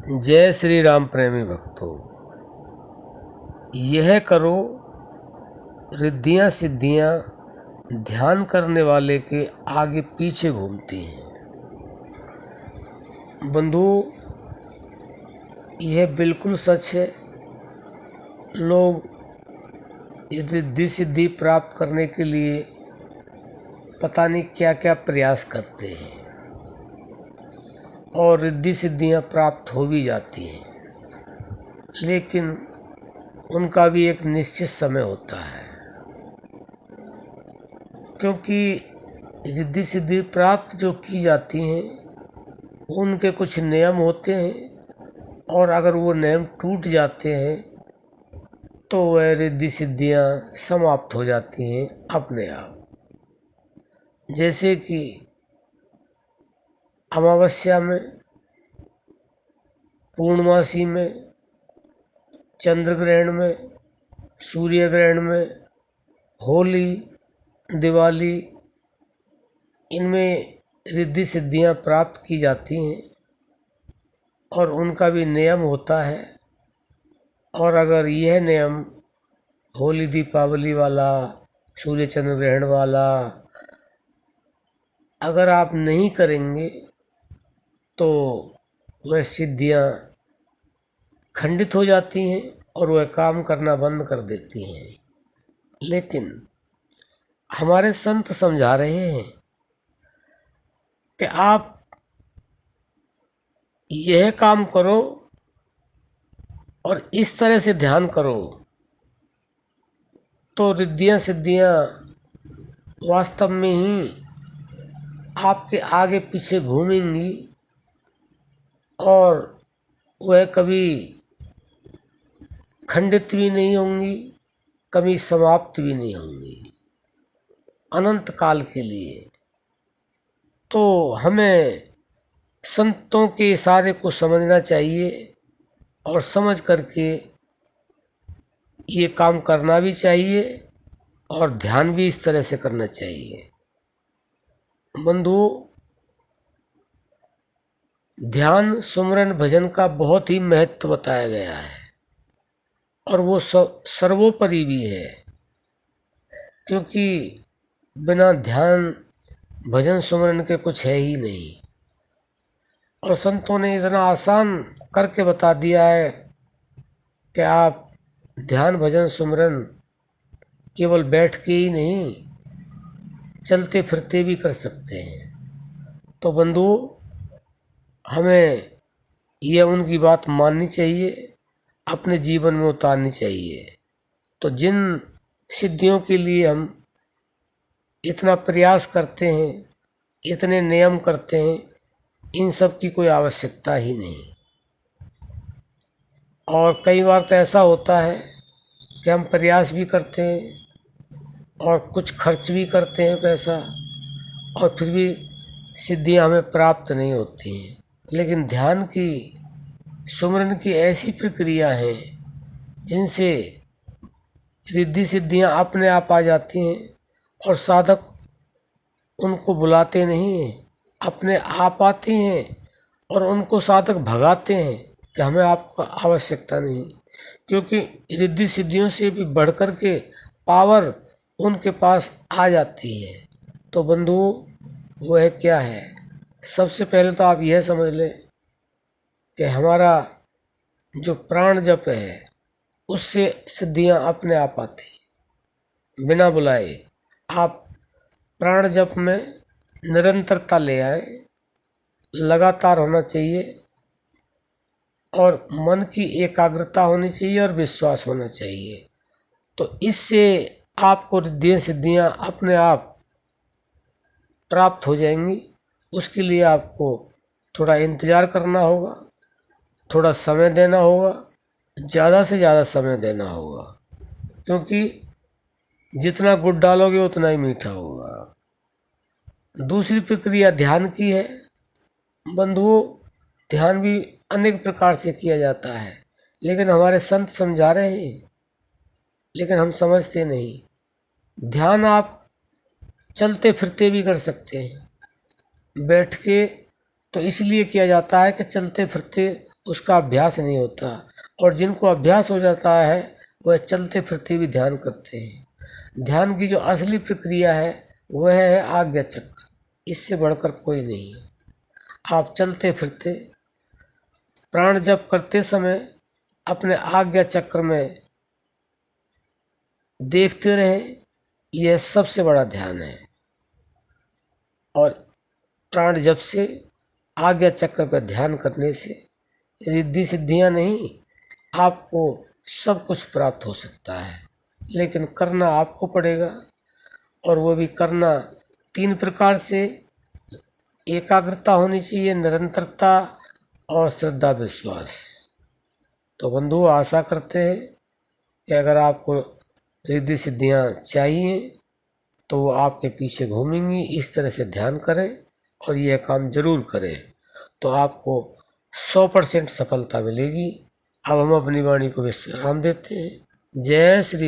जय श्री राम प्रेमी भक्तों, यह करो रिद्धियां सिद्धियां ध्यान करने वाले के आगे पीछे घूमती हैं। बंधु, यह बिल्कुल सच है। लोग रिद्धि सिद्धि प्राप्त करने के लिए पता नहीं क्या क्या प्रयास करते हैं और रिद्धि सिद्धियां प्राप्त हो भी जाती हैं, लेकिन उनका भी एक निश्चित समय होता है, क्योंकि रिद्धि सिद्धि प्राप्त जो की जाती हैं उनके कुछ नियम होते हैं और अगर वो नियम टूट जाते हैं तो वह रिद्धि सिद्धियां समाप्त हो जाती हैं अपने आप। जैसे कि अमावस्या में, पूर्णमासी में, चंद्र ग्रहण में, सूर्य ग्रहण में, होली, दिवाली, इनमें रिद्धि सिद्धियां प्राप्त की जाती हैं और उनका भी नियम होता है। और अगर यह नियम होली दीपावली वाला, सूर्य चंद्र ग्रहण वाला अगर आप नहीं करेंगे तो वह सिद्धियां खंडित हो जाती हैं और वह काम करना बंद कर देती हैं। लेकिन हमारे संत समझा रहे हैं कि आप यह काम करो और इस तरह से ध्यान करो तो रिद्धियां सिद्धियां वास्तव में ही आपके आगे पीछे घूमेंगी और वह कभी खंडित भी नहीं होंगी, कभी समाप्त भी नहीं होंगी, अनंत काल के लिए। तो हमें संतों के इशारे को समझना चाहिए और समझ करके ये काम करना भी चाहिए और ध्यान भी इस तरह से करना चाहिए। बंधु, ध्यान सुमरन भजन का बहुत ही महत्व बताया गया है और वो सर्वोपरि भी है, क्योंकि बिना ध्यान भजन सुमरन के कुछ है ही नहीं। और संतों ने इतना आसान करके बता दिया है कि आप ध्यान भजन सुमरन केवल बैठ के ही नहीं, चलते फिरते भी कर सकते हैं। तो बंधु, हमें यह उनकी बात माननी चाहिए, अपने जीवन में उतारनी चाहिए। तो जिन सिद्धियों के लिए हम इतना प्रयास करते हैं, इतने नियम करते हैं, इन सब की कोई आवश्यकता ही नहीं। और कई बार तो ऐसा होता है कि हम प्रयास भी करते हैं और कुछ खर्च भी करते हैं पैसा, और फिर भी सिद्धियां हमें प्राप्त नहीं होती हैं। लेकिन ध्यान की, सुमरन की ऐसी प्रक्रिया है जिनसे रिद्धि सिद्धियां अपने आप आ जाती हैं और साधक उनको बुलाते नहीं हैं, अपने आप आती हैं और उनको साधक भगाते हैं कि हमें आपको आवश्यकता नहीं, क्योंकि रिद्धि सिद्धियों से भी बढ़कर के पावर उनके पास आ जाती है। तो बंधु, वह क्या है? सबसे पहले तो आप यह समझ लें कि हमारा जो प्राण जप है उससे सिद्धियां अपने आप आती बिना बुलाए। आप प्राण जप में निरंतरता ले आए, लगातार होना चाहिए और मन की एकाग्रता होनी चाहिए और विश्वास होना चाहिए। तो इससे आपको रिद्धियां सिद्धियां अपने आप प्राप्त हो जाएंगी। उसके लिए आपको थोड़ा इंतज़ार करना होगा, थोड़ा समय देना होगा, ज़्यादा से ज़्यादा समय देना होगा, क्योंकि जितना गुड़ डालोगे उतना ही मीठा होगा। दूसरी प्रक्रिया ध्यान की है। बंधुओं, ध्यान भी अनेक प्रकार से किया जाता है, लेकिन हमारे संत समझा रहे हैं, लेकिन हम समझते नहीं। ध्यान आप चलते फिरते भी कर सकते हैं। बैठ के तो इसलिए किया जाता है कि चलते फिरते उसका अभ्यास नहीं होता। और जिनको अभ्यास हो जाता है वह चलते फिरते भी ध्यान करते हैं। ध्यान की जो असली प्रक्रिया है वह है आज्ञा चक्र, इससे बढ़कर कोई नहीं है। आप चलते फिरते प्राण जप करते समय अपने आज्ञा चक्र में देखते रहे, यह सबसे बड़ा ध्यान है। और प्राण जप से आज्ञा चक्र पर ध्यान करने से रिद्धि सिद्धियां नहीं, आपको सब कुछ प्राप्त हो सकता है, लेकिन करना आपको पड़ेगा। और वो भी करना 3 प्रकार से। एकाग्रता होनी चाहिए, निरंतरता और श्रद्धा विश्वास। तो बंधु, आशा करते हैं कि अगर आपको रिद्धि सिद्धियां चाहिए तो वो आपके पीछे घूमेंगी। इस तरह से ध्यान करें और यह काम जरूर करें, तो आपको 100% सफलता मिलेगी। अब हम अपनी वाणी को विश्राम देते हैं। जय श्री